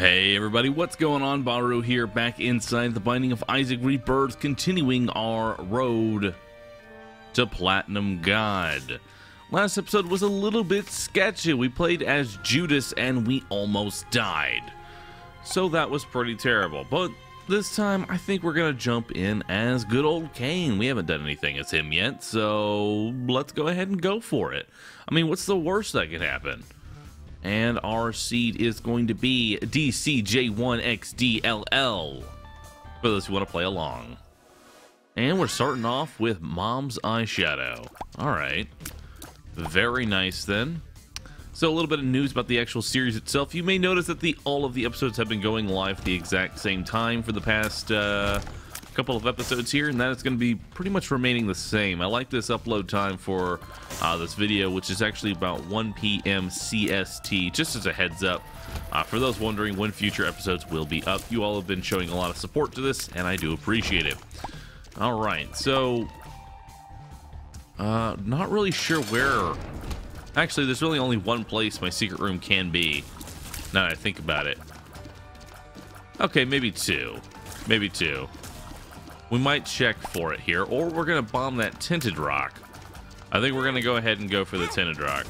Hey everybody, what's going on? Baru here, back inside the Binding of Isaac Rebirth, continuing our road to Platinum God. Last episode was a little bit sketchy. We played as Judas and we almost died. So that was pretty terrible. But this time, I think we're going to jump in as good old Cain. We haven't done anything as him yet, so let's go ahead and go for it. I mean, what's the worst that could happen? And our seed is going to be DCJ1XDLL for those who want to play along. And we're starting off with Mom's Eyeshadow. Alright. Very nice then. So a little bit of news about the actual series itself. You may notice that all of the episodes have been going live at the exact same time for the past couple of episodes here, and that is going to be pretty much remaining the same. I like this upload time for this video, which is actually about 1 p.m. CST, just as a heads up for those wondering when future episodes will be up. You all have been showing a lot of support to this, and I do appreciate it. Alright, so not really sure where. Actually, there's really only one place my secret room can be, now that I think about it. Okay, maybe two. Maybe two. We might check for it here, or we're going to bomb that tinted rock. I think we're going to go ahead and go for the tinted rock.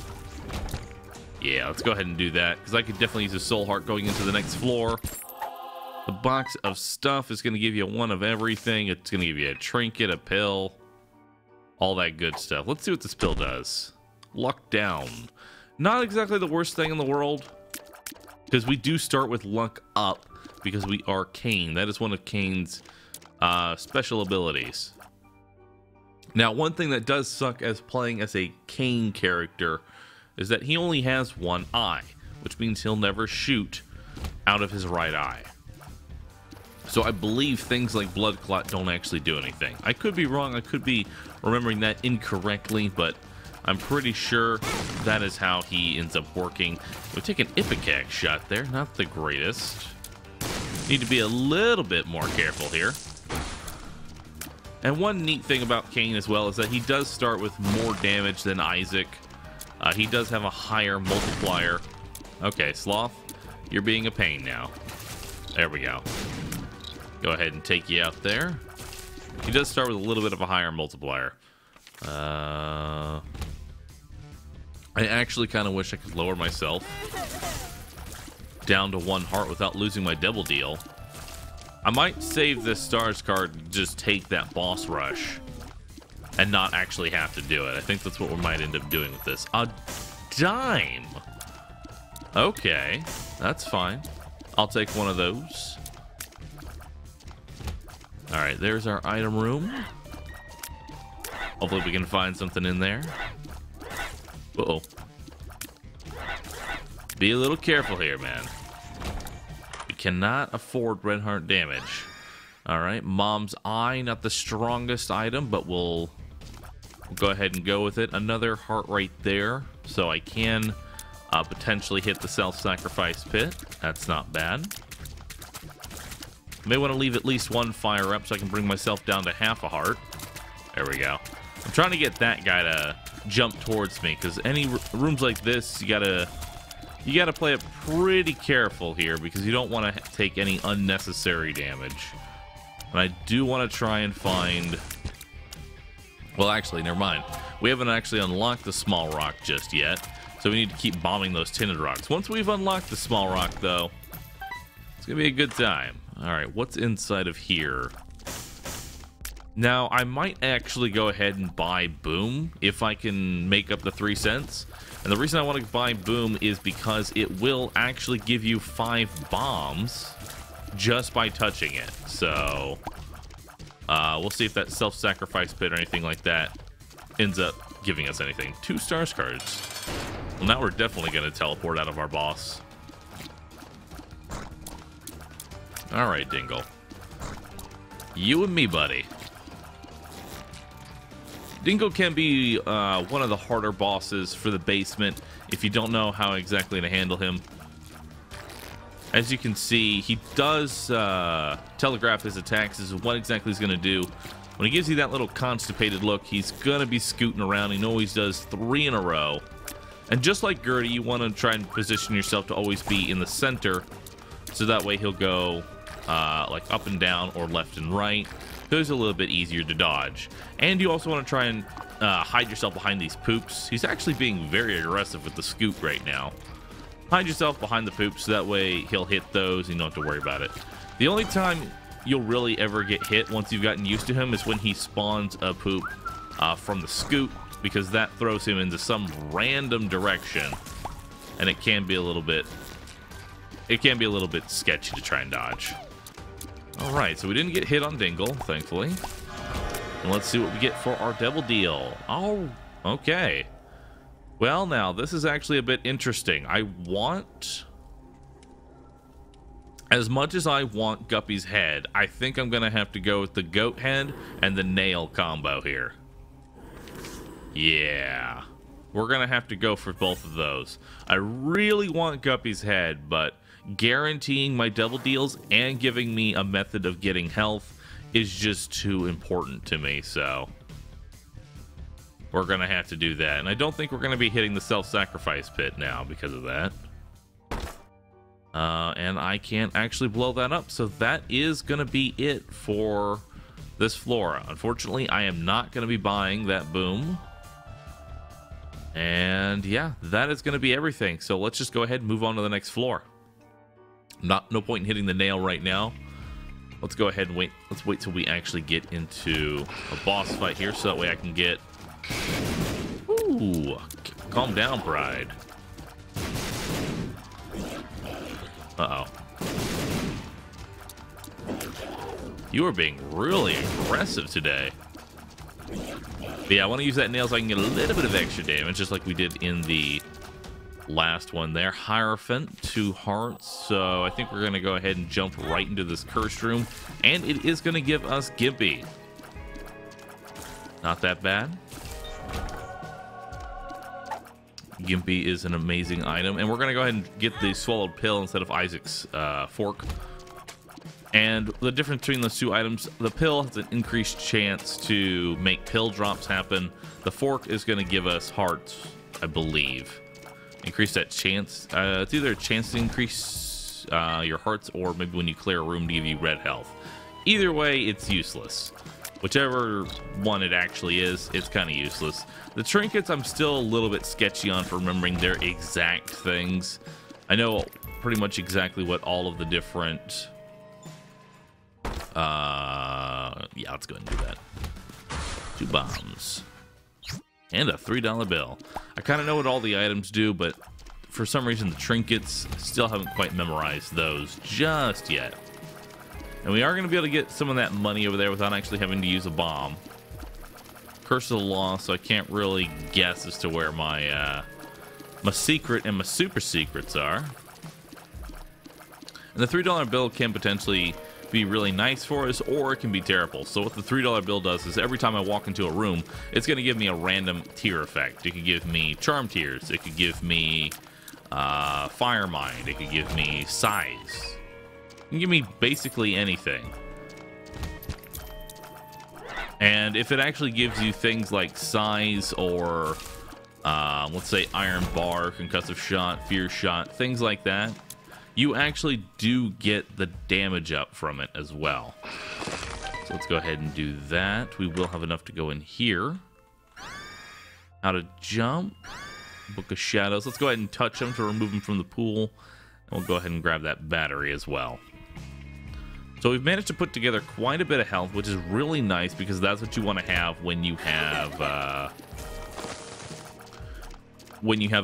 Yeah, let's go ahead and do that, because I could definitely use a soul heart going into the next floor. The box of stuff is going to give you one of everything. It's going to give you a trinket, a pill, all that good stuff. Let's see what this pill does. Luck down. Not exactly the worst thing in the world, because we do start with luck up, because we are Cain. That is one of Cain's special abilities. Now, one thing that does suck as playing as a Cain character is that he only has one eye, which means he'll never shoot out of his right eye. So I believe things like blood clot don't actually do anything. I could be wrong, I could be remembering that incorrectly, but I'm pretty sure that is how he ends up working. We take an ipecac shot there, not the greatest. Need to be a little bit more careful here. And one neat thing about Cain as well is that he does start with more damage than Isaac. He does have a higher multiplier. Okay, Sloth, you're being a pain now. There we go. Go ahead and take you out there. He does start with a little bit of a higher multiplier. I actually kind of wish I could lower myself down to 1 heart without losing my double deal. I might save this stars card and just take that boss rush and not actually have to do it. I think that's what we might end up doing with this. A dime. Okay, that's fine. I'll take one of those. All right, there's our item room. Hopefully we can find something in there. Uh-oh. Be a little careful here, man. We cannot afford red heart damage. Alright, Mom's Eye, not the strongest item, but we'll go ahead and go with it. Another heart right there, so I can potentially hit the self-sacrifice pit. That's not bad. May want to leave at least 1 fire up so I can bring myself down to half a heart. There we go. I'm trying to get that guy to jump towards me, because any rooms like this, you gotta play it pretty careful here, because you don't want to take any unnecessary damage. And I do want to try and find... Well, actually, never mind. We haven't actually unlocked the small rock just yet, so we need to keep bombing those tinted rocks. Once we've unlocked the small rock, though, it's gonna be a good time. Alright, what's inside of here? Now, I might actually go ahead and buy Boom if I can make up the 3 cents. And the reason I want to buy Boom is because it will actually give you 5 bombs just by touching it. So, we'll see if that self-sacrifice pit or anything like that ends up giving us anything. 2 stars cards. Well, now we're definitely going to teleport out of our boss. Alright, Dingle. You and me, buddy. Dingle can be one of the harder bosses for the basement if you don't know how exactly to handle him. As you can see, he does telegraph his attacks as to what exactly he's going to do. When he gives you that little constipated look, he's going to be scooting around. He always does 3 in a row. And just like Gertie, you want to try and position yourself to always be in the center So that way he'll go like up and down or left and right. Those are a little bit easier to dodge. And you also want to try and hide yourself behind these poops. He's actually being very aggressive with the scoop right now. Hide yourself behind the poops so that way he'll hit those and you don't have to worry about it. The only time you'll really ever get hit once you've gotten used to him is when he spawns a poop from the scoop, because that throws him into some random direction, and it can be a little bit sketchy to try and dodge. All right, so we didn't get hit on Dingle, thankfully. And let's see what we get for our double deal. Oh, okay. Well, now this is actually a bit interesting. As much as I want Guppy's head, I think I'm gonna have to go with the goat head and the nail combo here. Yeah, we're gonna have to go for both of those. I really want Guppy's head, but guaranteeing my double deals and giving me a method of getting health is just too important to me, so we're gonna have to do that. And I don't think we're gonna be hitting the self-sacrifice pit now because of that. And I can't actually blow that up, so that is gonna be it for this floor. Unfortunately, I am not gonna be buying that boom. And yeah, that is gonna be everything. So let's just go ahead and move on to the next floor. No point in hitting the nail right now. Let's go ahead and wait. Let's wait till we actually get into a boss fight here, so that way I can get... Ooh, calm down, Pride. Uh-oh. You are being really aggressive today. But yeah, I want to use that nail so I can get a little bit of extra damage, just like we did in the last one there. Hierophant, 2 hearts. So I think we're going to go ahead and jump right into this cursed room. And it is going to give us Gimpy. Not that bad. Gimpy is an amazing item. And we're going to go ahead and get the swallowed pill instead of Isaac's fork. And the difference between those two items, the pill has an increased chance to make pill drops happen. The fork is going to give us hearts, I believe. Increase that chance. It's either a chance to increase your hearts, or maybe when you clear a room to give you red health. Either way, it's useless. Whichever one it actually is, it's kind of useless. The trinkets, I'm still a little bit sketchy on for remembering their exact things. I know pretty much exactly what all of the different... yeah, let's go ahead and do that. 2 bombs. And a $3 bill. I kind of know what all the items do, but for some reason the trinkets, still haven't quite memorized those just yet. And we are going to be able to get some of that money over there without actually having to use a bomb. Curse of the Law, so I can't really guess as to where my my secret and my super secrets are. And the $3 bill can potentially be really nice for us, or it can be terrible. So what the $3 bill does is every time I walk into a room, it's going to give me a random tier effect. It could give me charm tiers. It could give me fire mind. It could give me size. It can give me basically anything. And if it actually gives you things like size or let's say iron bar, concussive shot, fear shot, things like that, you actually do get the damage up from it as well. So let's go ahead and do that. We will have enough to go in here. How to jump. Book of Shadows. Let's go ahead and touch them to remove them from the pool. And we'll go ahead and grab that battery as well. So we've managed to put together quite a bit of health, which is really nice because that's what you want to have when you have a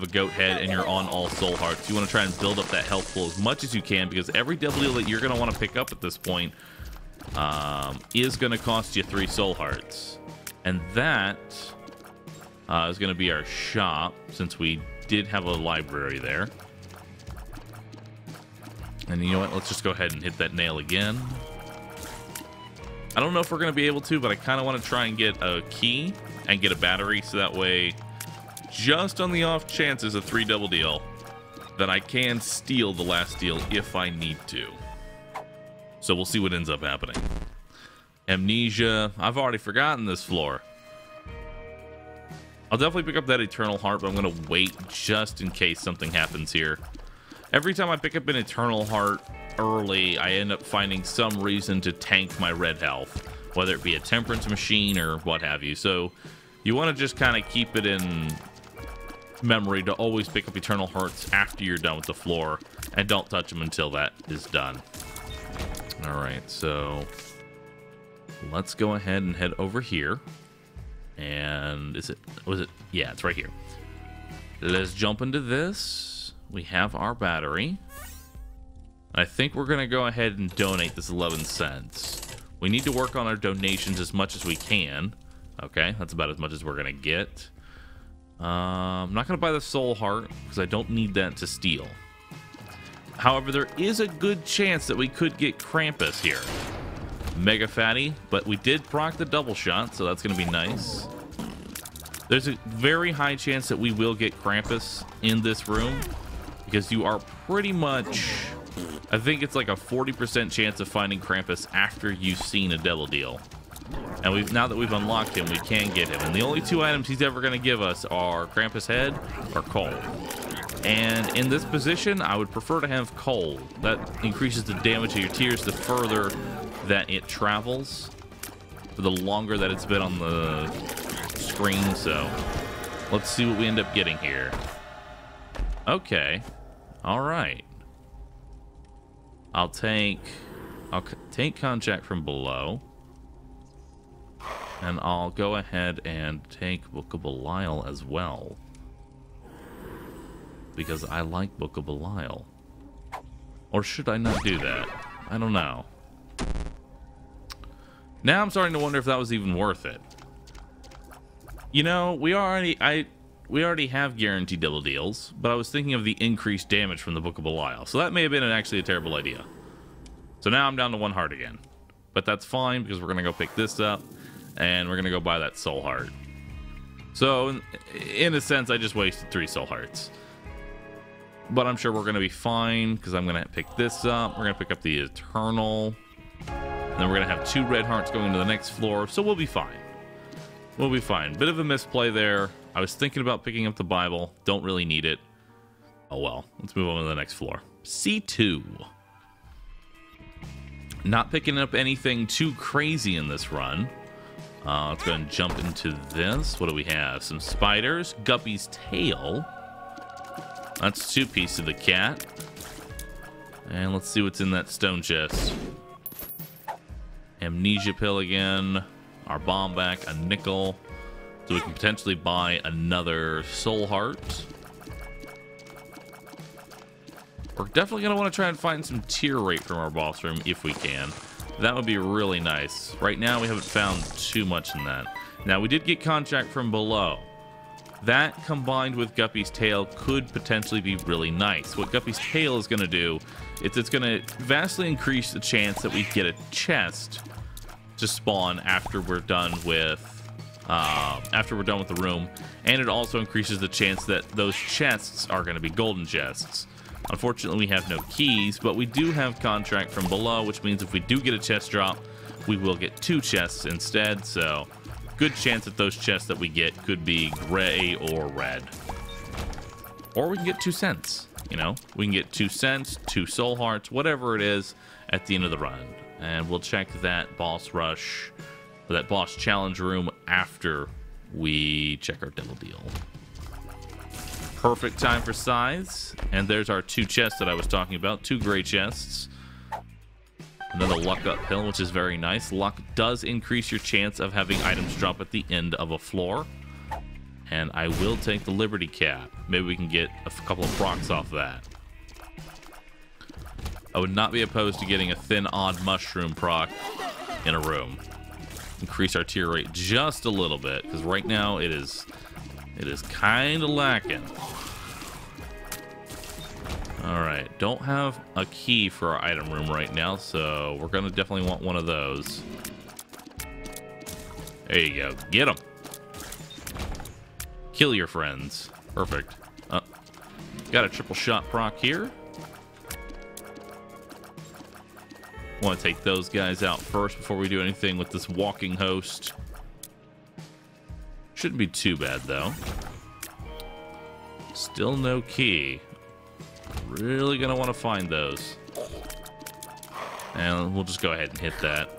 goat head and you're on all soul hearts. You want to try and build up that health pool as much as you can, because every double deal that you're going to want to pick up at this point is going to cost you 3 soul hearts. And that is going to be our shop, since we did have a library there. And you know what? Let's just go ahead and hit that nail again. I don't know if we're going to be able to, but I kind of want to try and get a key and get a battery, so that way, just on the off chances of 3 double deal, that I can steal the last deal if I need to. So we'll see what ends up happening. Amnesia. I've already forgotten this floor. I'll definitely pick up that Eternal Heart, but I'm going to wait just in case something happens here. Every time I pick up an Eternal Heart, early, I end up finding some reason to tank my red health, whether it be a temperance machine or what have you. So you want to just kind of keep it in memory to always pick up Eternal Hearts after you're done with the floor, and don't touch them until that is done. All right, so let's go ahead and head over here. And yeah, it's right here. Let's jump into this. We have our battery. I think we're going to go ahead and donate this 11 cents. We need to work on our donations as much as we can. Okay, that's about as much as we're going to get. I'm not going to buy the soul heart because I don't need that to steal. However, there is a good chance that we could get Krampus here. Mega fatty, but we did proc the double shot, so that's going to be nice. There's a very high chance that we will get Krampus in this room because you are pretty much... I think it's like a 40% chance of finding Krampus after you've seen a devil deal. And now that we've unlocked him, we can get him. And the only two items he's ever going to give us are Krampus head or coal. And in this position, I would prefer to have coal. That increases the damage of your tears the further that it travels, for the longer that it's been on the screen. So let's see what we end up getting here. Okay. All right. I'll take contract from below, and I'll go ahead and take Book of Belial as well, because I like Book of Belial. Or should I not do that? I don't know. Now I'm starting to wonder if that was even worth it. You know, we already have guaranteed double deals, but I was thinking of the increased damage from the Book of Belial, so that may have been actually a terrible idea. So now I'm down to 1 heart again, but that's fine because we're gonna go pick this up and we're gonna go buy that soul heart. So in a sense, I just wasted 3 soul hearts, but I'm sure we're gonna be fine because I'm gonna pick this up. We're gonna pick up the Eternal, and then we're gonna have 2 red hearts going to the next floor, so we'll be fine. We'll be fine. Bit of a misplay there. I was thinking about picking up the Bible. Don't really need it. Oh well. Let's move on to the next floor. C2. Not picking up anything too crazy in this run. Let's go ahead and jump into this. What do we have? Some spiders. Guppy's tail. That's 2 pieces of the cat. And let's see what's in that stone chest. Amnesia pill again. Our bomb back. A nickel. So we can potentially buy another soul heart. We're definitely going to want to try and find some tier rate from our boss room if we can. That would be really nice. Right now we haven't found too much in that. Now we did get contract from below. That combined with Guppy's tail could potentially be really nice. What Guppy's tail is going to do is it's going to vastly increase the chance that we get a chest to spawn after we're done with the room, and it also increases the chance that those chests are going to be golden chests. Unfortunately, we have no keys, but we do have contract from below, which means if we do get a chest drop, we will get 2 chests instead. So good chance that those chests that we get could be gray or red, or we can get 2 cents. You know, we can get 2 cents, 2 soul hearts, whatever it is at the end of the run. And we'll check that boss rush, or that boss challenge room, after we check our devil deal. Perfect time for size. And there's our 2 chests that I was talking about. 2 gray chests. Another luck up pill, which is very nice. Luck does increase your chance of having items drop at the end of a floor. And I will take the Liberty Cap. Maybe we can get a couple of procs off that. I would not be opposed to getting a thin odd mushroom proc in a room. Increase our tier rate just a little bit, because right now it is kind of lacking. All right, don't have a key for our item room right now, so we're gonna definitely want one of those. There you go, get them. Kill your friends. Perfect. Got a triple shot proc here. Want to take those guys out first before we do anything with this walking host. Shouldn't be too bad though. Still no key. Really gonna want to find those. And we'll just go ahead and hit that.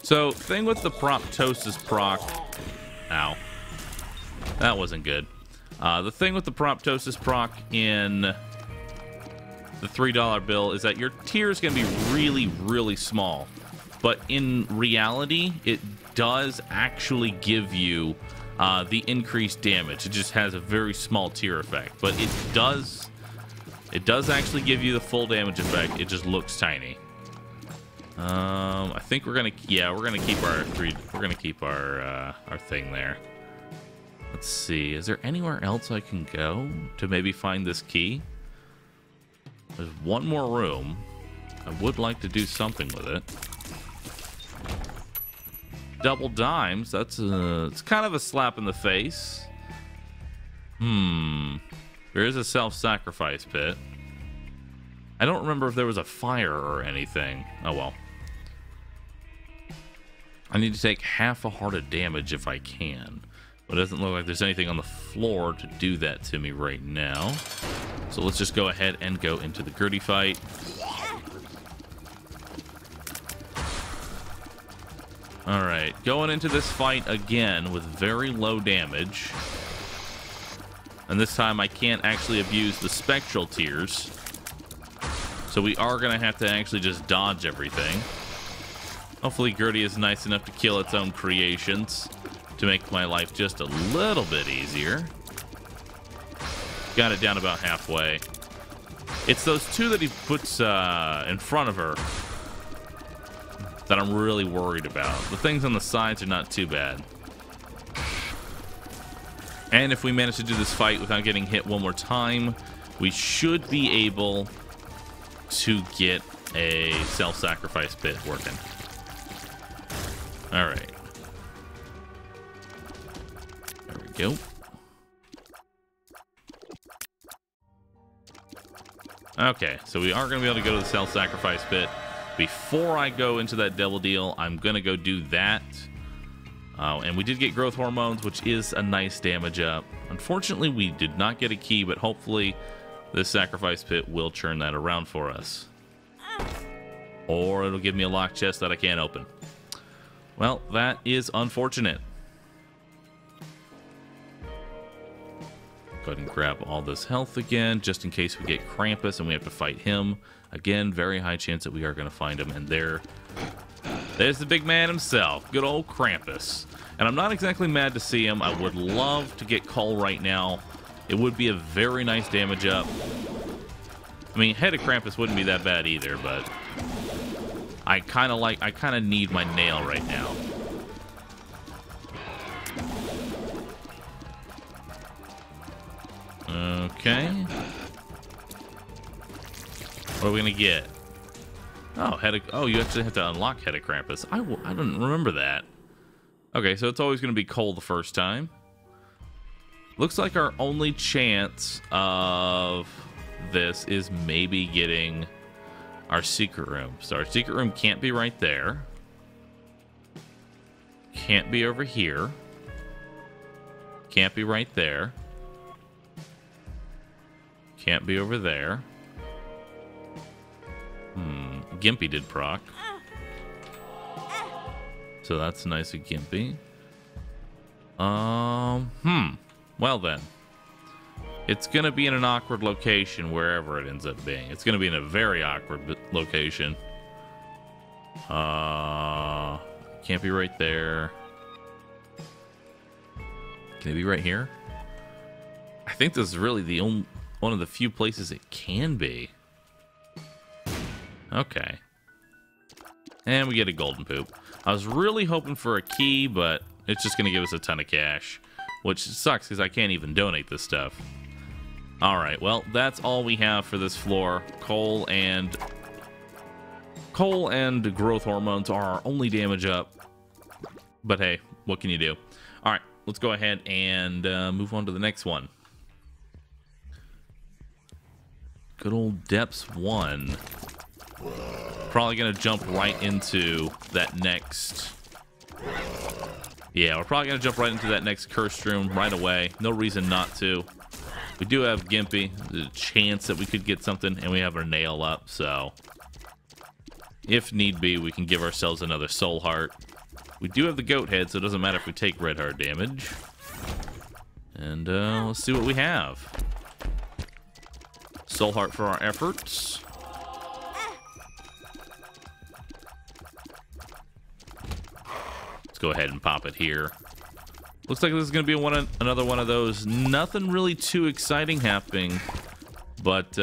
So, thing with the Proptosis proc... Ow. That wasn't good. The thing with the Proptosis proc in the $3 bill is that your tier is going to be really, really small. But in reality, it does actually give you the increased damage. It just has a very small tier effect. But it does actually give you the full damage effect. It just looks tiny. I think we're gonna keep our thing there. Let's see. Is there anywhere else I can go to maybe find this key? There's one more room. I would like to do something with it. Double dimes. That's it's kind of a slap in the face. There is a self-sacrifice pit. I don't remember if there was a fire or anything. Oh well. I need to take half a heart of damage if I can. But it doesn't look like there's anything on the floor to do that to me right now. So let's just go ahead and go into the Gertie fight. Alright, going into this fight again with very low damage. And this time I can't actually abuse the spectral tiers. So we are going to have to actually just dodge everything. Hopefully Gertie is nice enough to kill its own creations to make my life just a little bit easier. Got it down about halfway. It's those two that he puts in front of her that I'm really worried about. The things on the sides are not too bad. And if we manage to do this fight without getting hit one more time, we should be able to get a self-sacrifice pit working. Alright. There we go. Okay, so we are going to be able to go to the self-sacrifice pit. Before I go into that devil deal, I'm going to go do that. And we did get growth hormones, which is a nice damage up. Unfortunately, we did not get a key, but hopefully this sacrifice pit will turn that around for us. Or it'll give me a locked chest that I can't open. Well, that is unfortunate. Go ahead and grab all this health again, just in case we get Krampus and we have to fight him. Again, very high chance that we are going to find him. And there's the big man himself, good old Krampus. And I'm not exactly mad to see him. I would love to get Cole right now. It would be a very nice damage up. I mean, head of Krampus wouldn't be that bad either, but I kind of need my nail right now. Okay. What are we gonna get? Oh, you actually have to unlock Head of Krampus. I didn't remember that. Okay, so it's always gonna be Cole the first time. Looks like our only chance of this is maybe getting our secret room. So our secret room can't be right there. Can't be over here. Can't be right there. Can't be over there. Gimpy did proc. So that's nice of Gimpy. Well then. It's gonna be in an awkward location wherever it ends up being. It's gonna be in a very awkward location. Can't be right there. Can it be right here? I think this is really the only one of the few places it can be. Okay. And we get a golden poop. I was really hoping for a key, but it's just going to give us a ton of cash. Which sucks because I can't even donate this stuff. Alright, well, that's all we have for this floor. Coal and growth hormones are our only damage up. But hey, what can you do? Alright, let's go ahead and move on to the next one. Good old Depths 1. Probably going to jump right into that next... Yeah, we're probably going to jump right into that next cursed room right away. No reason not to. We do have Gimpy. There's a chance that we could get something, and we have our nail up, so if need be, we can give ourselves another soul heart. We do have the goat head, so it doesn't matter if we take red heart damage. And let's see what we have. Soul heart for our efforts. Let's go ahead and pop it here. Looks like this is going to be another one of those. Nothing really too exciting happening, but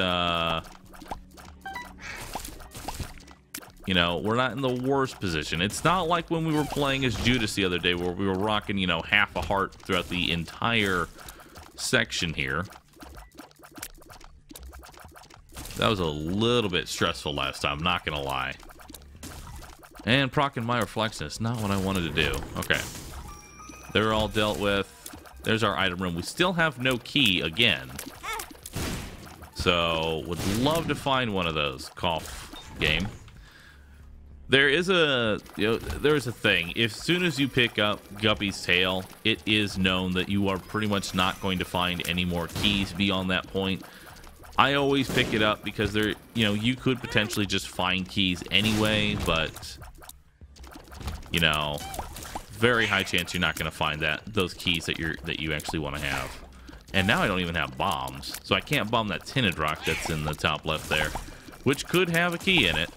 you know, we're not in the worst position. It's not like when we were playing as Judas the other day where we were rocking, you know, half a heart throughout the entire section here. That was a little bit stressful last time, not gonna lie. And proccing my reflection is not what I wanted to do. Okay. They're all dealt with. There's our item room. We still have no key again. So, would love to find one of those. Cough game. There is a, there's a thing. If soon as you pick up Guppy's tail, it is known that you are pretty much not going to find any more keys beyond that point. I always pick it up because there, you could potentially just find keys anyway, but very high chance you're not going to find those keys that you actually want to have. And now I don't even have bombs, so I can't bomb that tinted rock that's in the top left there, which could have a key in it.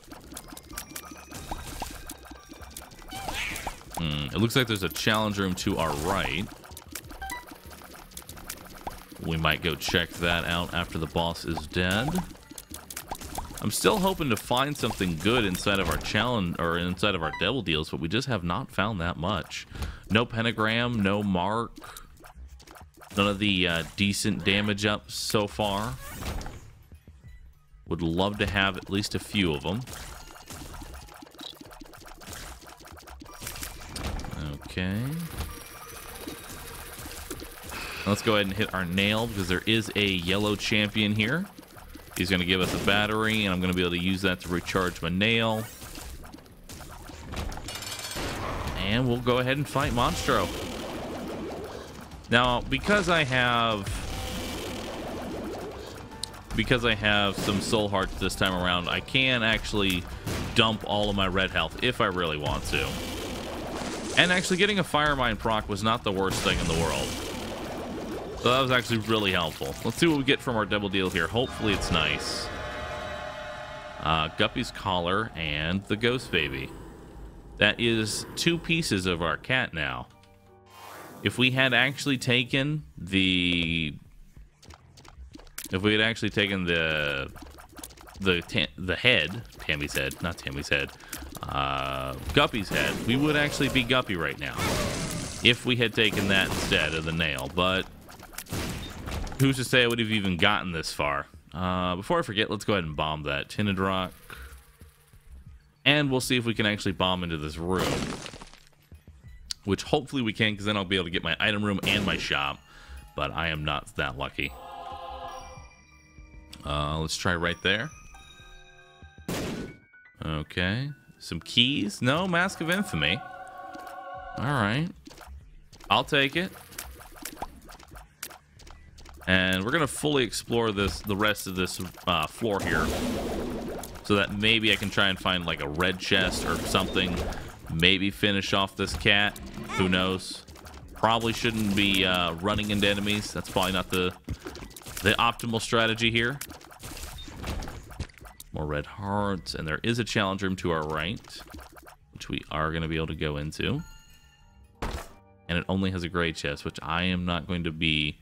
It looks like there's a challenge room to our right. We might go check that out after the boss is dead. I'm still hoping to find something good inside of our challenge or inside of our devil deals, but we just have not found that much. No pentagram, no mark, none of the decent damage ups so far. Would love to have at least a few of them. Okay. Let's go ahead and hit our nail because there is a yellow champion here. He's going to give us a battery, and I'm going to be able to use that to recharge my nail. And we'll go ahead and fight Monstro. Now, because I have some soul hearts this time around, I can actually dump all of my red health if I really want to. And actually getting a Fire Mine proc was not the worst thing in the world. So that was actually really helpful. Let's see what we get from our double deal here. Hopefully it's nice. Guppy's collar and the ghost baby. That is 2 pieces of our cat now. If we had actually taken the head, Tammy's head, not Tammy's head, Guppy's head, we would actually be Guppy right now. If we had taken that instead of the nail, but who's to say I would have even gotten this far? Before I forget, let's go ahead and bomb that tinted rock. And we'll see if we can actually bomb into this room. Which hopefully we can, because then I'll be able to get my item room and my shop. But I am not that lucky. Let's try right there. Okay. Some keys? No, Mask of Infamy. Alright. I'll take it. And we're going to fully explore the rest of this floor here. So that maybe I can try and find like a red chest or something. Maybe finish off this cat. Who knows? Probably shouldn't be running into enemies. That's probably not the optimal strategy here. More red hearts. And there is a challenge room to our right, which we are going to be able to go into. And it only has a gray chest, which I am not going to be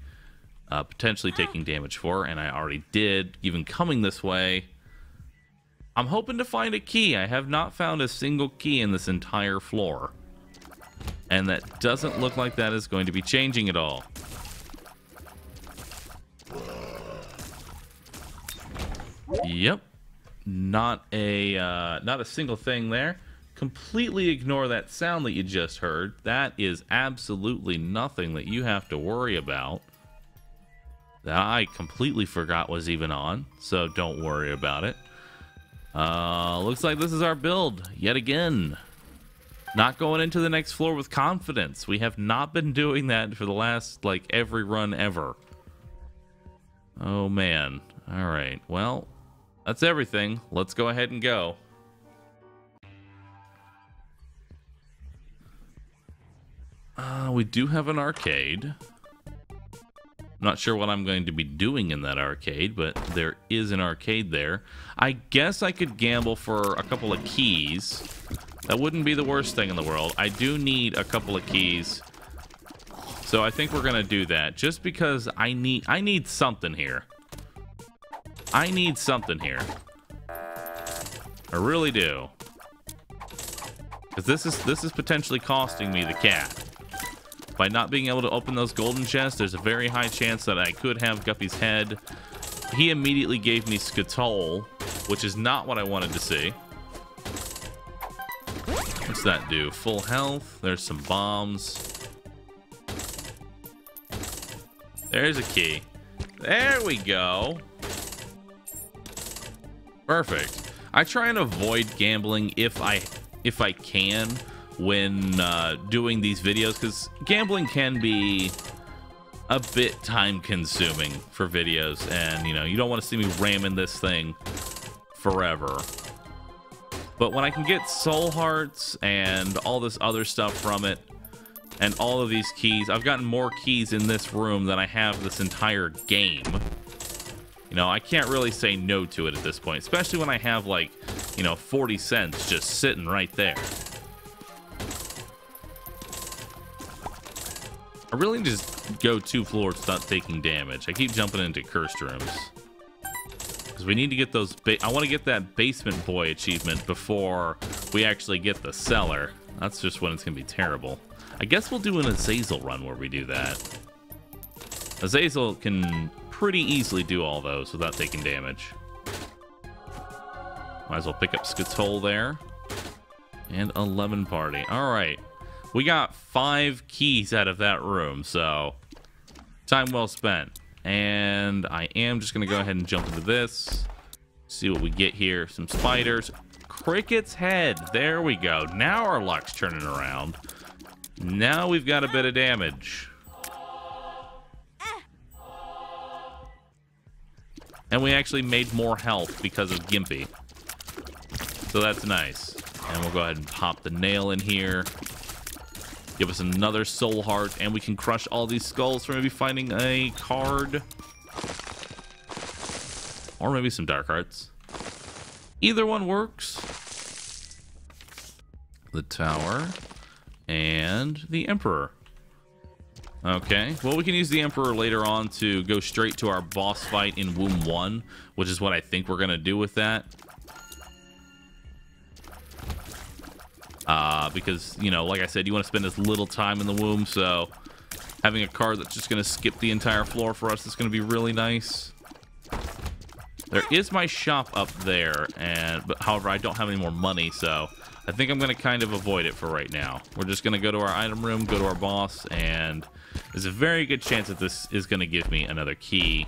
potentially taking damage for. And I already did, even coming this way. I'm hoping to find a key. I have not found a single key in this entire floor. And that doesn't look like that is going to be changing at all. Yep. Not a single thing there. Completely ignore that sound that you just heard. That is absolutely nothing that you have to worry about. That I completely forgot was even on. So don't worry about it. Looks like this is our build yet again. Not going into the next floor with confidence. We have not been doing that for the last, like, every run ever. Oh, man. All right. Well, that's everything. Let's go ahead and go. We do have an arcade. Not sure what I'm going to be doing in that arcade, but there is an arcade there. I guess I could gamble for a couple of keys. That wouldn't be the worst thing in the world. I do need a couple of keys. So I think we're going to do that just because I need something here. I need something here. I really do. Because this is potentially costing me the cat. By not being able to open those golden chests, there's a very high chance that I could have Guppy's head. He immediately gave me Skittle, which is not what I wanted to see. What's that do? Full health. There's some bombs. There's a key. There we go. Perfect. I try and avoid gambling if I can when doing these videos, because gambling can be a bit time consuming for videos, and you don't want to see me ramming this thing forever. But when I can get soul hearts and all this other stuff from it and all of these keys, I've gotten more keys in this room than I have this entire game. I can't really say no to it at this point, especially when I have like 40 cents just sitting right there. I really just go 2 floors without taking damage. I keep jumping into cursed rooms. Because we need to get those... I want to get that basement boy achievement before we actually get the cellar. That's just when it's going to be terrible. I guess we'll do an Azazel run where we do that. Azazel can pretty easily do all those without taking damage. Might as well pick up Skittle there. And a lemon party. Alright. We got 5 keys out of that room, so time well spent. And I am just going to go ahead and jump into this. See what we get here. Some spiders. Cricket's head. There we go. Now our luck's turning around. Now we've got a bit of damage. And we actually made more health because of Gimpy. So that's nice. And we'll go ahead and pop the nail in here. Give us another soul heart, and we can crush all these skulls for maybe finding a card. Or maybe some dark hearts. Either one works. The tower. And the Emperor. Okay, well, we can use the Emperor later on to go straight to our boss fight in Womb 1, which is what I think we're going to do with that. Because, like I said, you want to spend as little time in the womb, so having a card that's just going to skip the entire floor for us is going to be really nice. There is my shop up there, but however, I don't have any more money, so I think I'm going to kind of avoid it for right now. We're just going to go to our item room, go to our boss, and there's a very good chance that this is going to give me another key.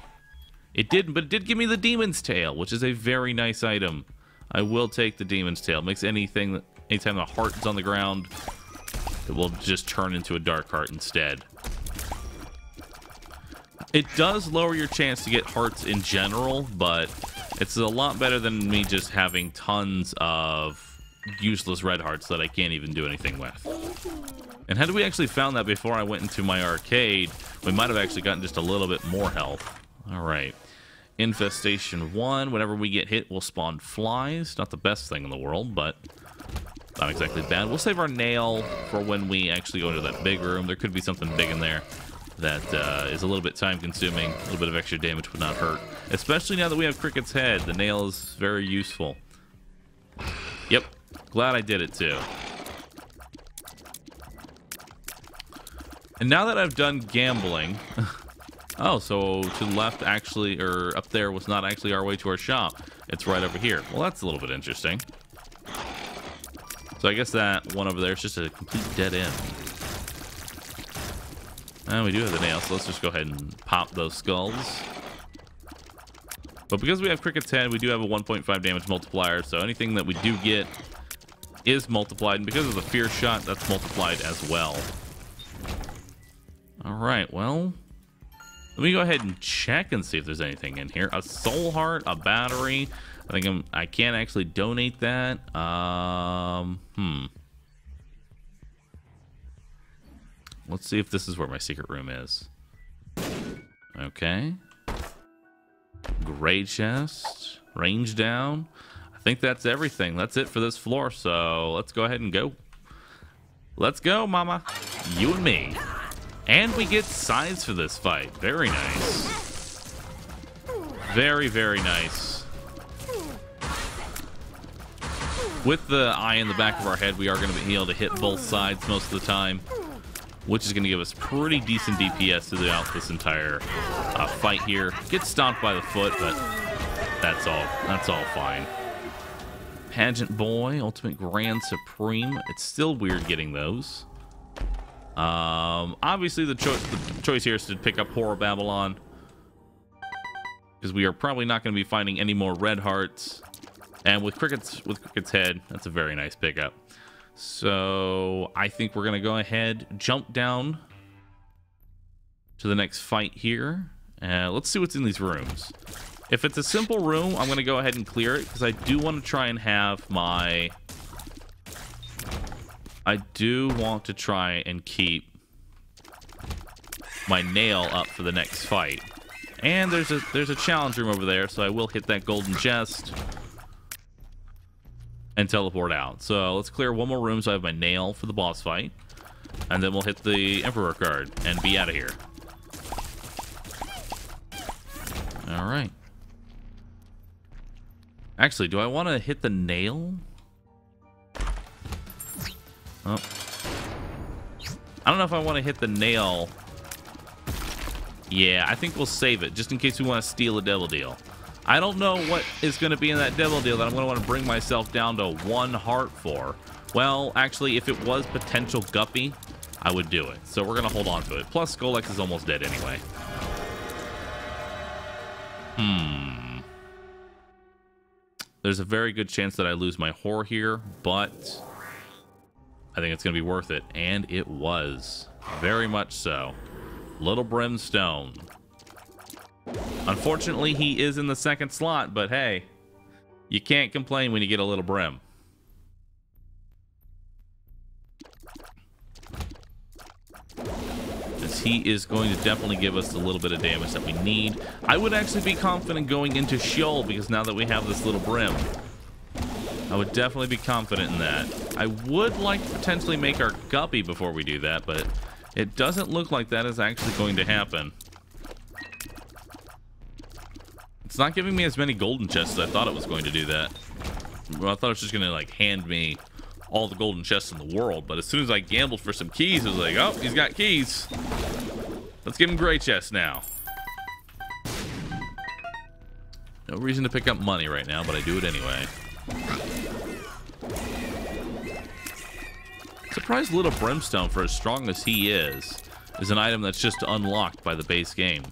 It didn't, but it did give me the Demon's Tail, which is a very nice item. I will take the Demon's Tail. It makes anytime the heart is on the ground, it will just turn into a dark heart instead. It does lower your chance to get hearts in general, but it's a lot better than me just having tons of useless red hearts that I can't even do anything with. And had we actually found that before I went into my arcade, we might have actually gotten just a little bit more health. Alright. Infestation 1. Whenever we get hit, we'll spawn flies. Not the best thing in the world, but not exactly bad. We'll save our nail for when we actually go into that big room. There could be something big in there that is a little bit time consuming. A little bit of extra damage would not hurt. Especially now that we have Cricket's head. The nail is very useful. Yep. Glad I did it too. And now that I've done gambling... Oh, so to the left actually, or up there was not actually our way to our shop. It's right over here. Well, that's a little bit interesting. So I guess that one over there is just a complete dead end. And we do have the nail, so let's just go ahead and pop those skulls. But because we have Cricket's head, we do have a 1.5 damage multiplier, so anything that we do get is multiplied. And because of the fear shot, that's multiplied as well. Alright, well... Let me go ahead and check and see if there's anything in here. A soul heart, a battery. I think I can't actually donate that. Let's see if this is where my secret room is. Okay. Gray chest. Range down. I think that's everything. That's it for this floor. So let's go ahead and go. Let's go, mama. You and me. And we get sides for this fight. Very nice. Very, very nice. With the eye in the back of our head, we are going to be able to hit both sides most of the time, which is going to give us pretty decent DPS throughout this entire fight here. Get stomped by the foot, but that's all fine. Pageant Boy, Ultimate Grand Supreme. It's still weird getting those. Obviously the choice here is to pick up Horror Babylon, because we are probably not going to be finding any more red hearts. And with Cricket's head, that's a very nice pickup. So I think we're going to go ahead, jump down to the next fight here. Let's see what's in these rooms. If it's a simple room, I'm going to go ahead and clear it, because I do want to try and have my... I do want to try and keep my nail up for the next fight. And there's a challenge room over there, so I will hit that golden chest and teleport out. So let's clear one more room so I have my nail for the boss fight. And then we'll hit the Emperor card and be out of here. Alright. Actually, do I want to hit the nail? Oh. I don't know if I want to hit the nail. Yeah, I think we'll save it, just in case we want to steal a devil deal. I don't know what is going to be in that devil deal that I'm going to want to bring myself down to 1 heart for. Well, actually, if it was potential Guppy, I would do it. So we're going to hold on to it. Plus, Skolex is almost dead anyway. There's a very good chance that I lose my whore here, but I think it's going to be worth it. And it was. Very much so. Little Brimstone. Unfortunately, he is in the second slot, but hey, you can't complain when you get a little Brim. As he is going to definitely give us the little bit of damage that we need. I would actually be confident going into Sheol, because now that we have this little Brim, I would definitely be confident in that. I would like to potentially make our Guppy before we do that, but it doesn't look like that is actually going to happen. It's not giving me as many golden chests as I thought it was going to do that. Well, I thought it was just going to like hand me all the golden chests in the world, but as soon as I gambled for some keys, I was like, oh, he's got keys. Let's give him gray chests now. No reason to pick up money right now, but I do it anyway. Surprised little Brimstone, for as strong as he is an item that's just unlocked by the base game.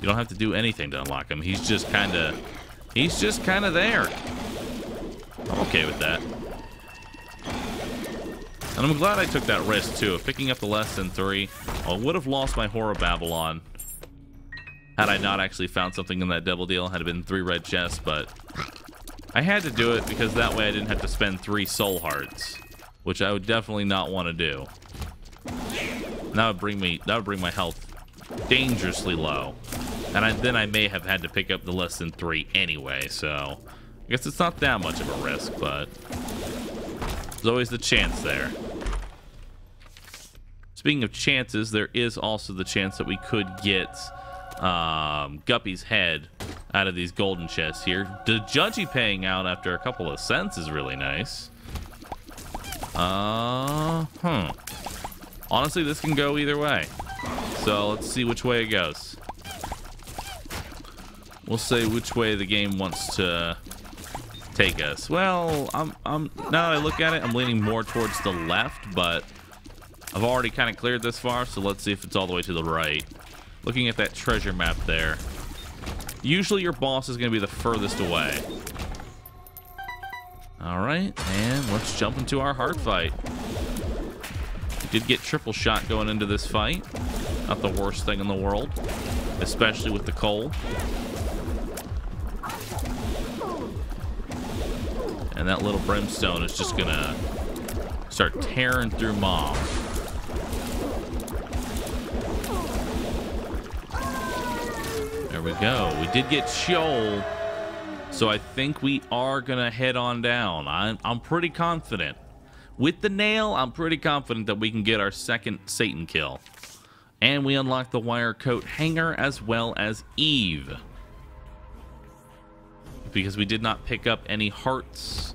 You don't have to do anything to unlock him. He's just kind of there. I'm okay with that. And I'm glad I took that risk too of picking up the less than 3. I would have lost my Horror Babylon had I not actually found something in that devil deal. Had it been 3 red chests, but I had to do it because that way I didn't have to spend 3 soul hearts, which I would definitely not want to do. And that would bring my health dangerously low. And then I may have had to pick up the less than 3 anyway, so I guess it's not that much of a risk, but there's always the chance there. Speaking of chances, there is also the chance that we could get Guppy's head out of these golden chests here. The Judgy paying out after a couple of cents is really nice. Honestly, this can go either way. So let's see which way it goes. We'll say which way the game wants to take us. Well, now that I look at it, I'm leaning more towards the left, but I've already kind of cleared this far, so let's see if it's all the way to the right. Looking at that treasure map there, usually your boss is going to be the furthest away. All right, and let's jump into our hard fight. We did get triple shot going into this fight. Not the worst thing in the world, especially with the coal. And that little brimstone is just gonna start tearing through Mom. There we go. We did get Sheol, so I think we are gonna head on down. I'm pretty confident. With the nail, I'm pretty confident that we can get our second Satan kill. And we unlock the wire coat hanger as well as Eve. Because we did not pick up any hearts.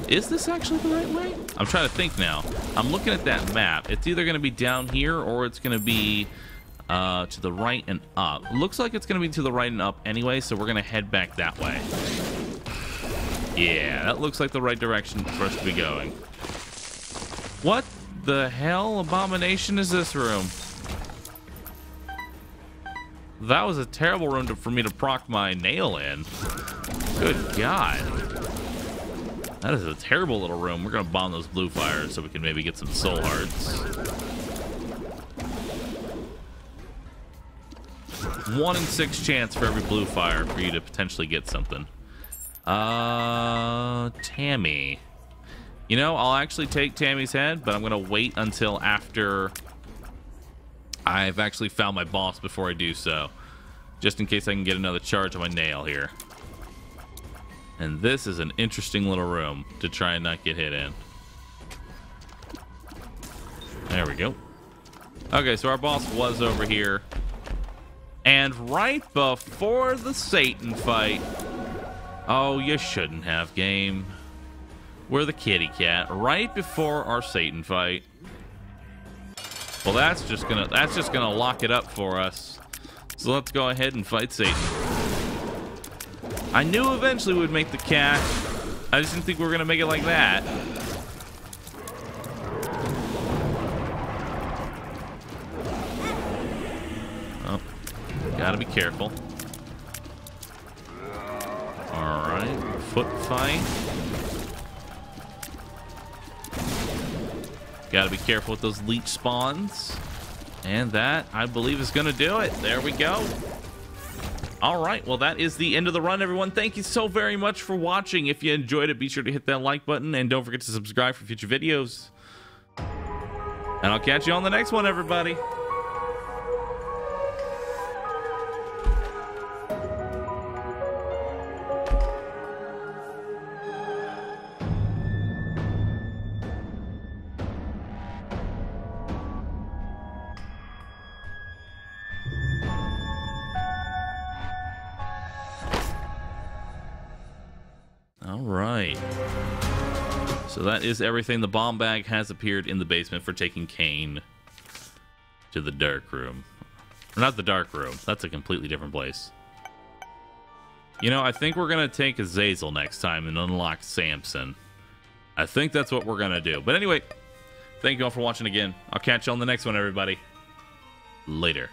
Is this actually the right way? I'm trying to think now. I'm looking at that map. It's either going to be down here or it's going to be to the right and up. Looks like it's going to be to the right and up anyway, so we're going to head back that way. Yeah, that looks like the right direction for us to be going. What the hell abomination is this room? That was a terrible room for me to proc my nail in. Good God. That is a terrible little room. We're going to bomb those blue fires so we can maybe get some soul hearts. 1 in 6 chance for every blue fire for you to potentially get something. Tammy. You know, I'll actually take Tammy's head, but I'm going to wait until after I've actually found my boss before I do so. Just in case I can get another charge on my nail here. And this is an interesting little room to try and not get hit in. There we go. Okay, so our boss was over here. And right before the Satan fight... Oh, you shouldn't have, game. We're the kitty cat right before our Satan fight. Well, that's just gonna lock it up for us. So let's go ahead and fight Satan. I knew eventually we'd make the cat. I just didn't think we were gonna make it like that. Oh, gotta be careful. Alright, foot fight. Gotta be careful with those leech spawns. And that, I believe, is gonna do it. There we go. Alright, well, that is the end of the run, everyone. Thank you so very much for watching. If you enjoyed it, be sure to hit that like button. And don't forget to subscribe for future videos. And I'll catch you on the next one, everybody. Alright. So that is everything. The bomb bag has appeared in the basement for taking Kane to the dark room. Or not the dark room. That's a completely different place. You know, I think we're going to take Azazel next time and unlock Samson. I think that's what we're going to do. But anyway, thank you all for watching again. I'll catch you on the next one, everybody. Later.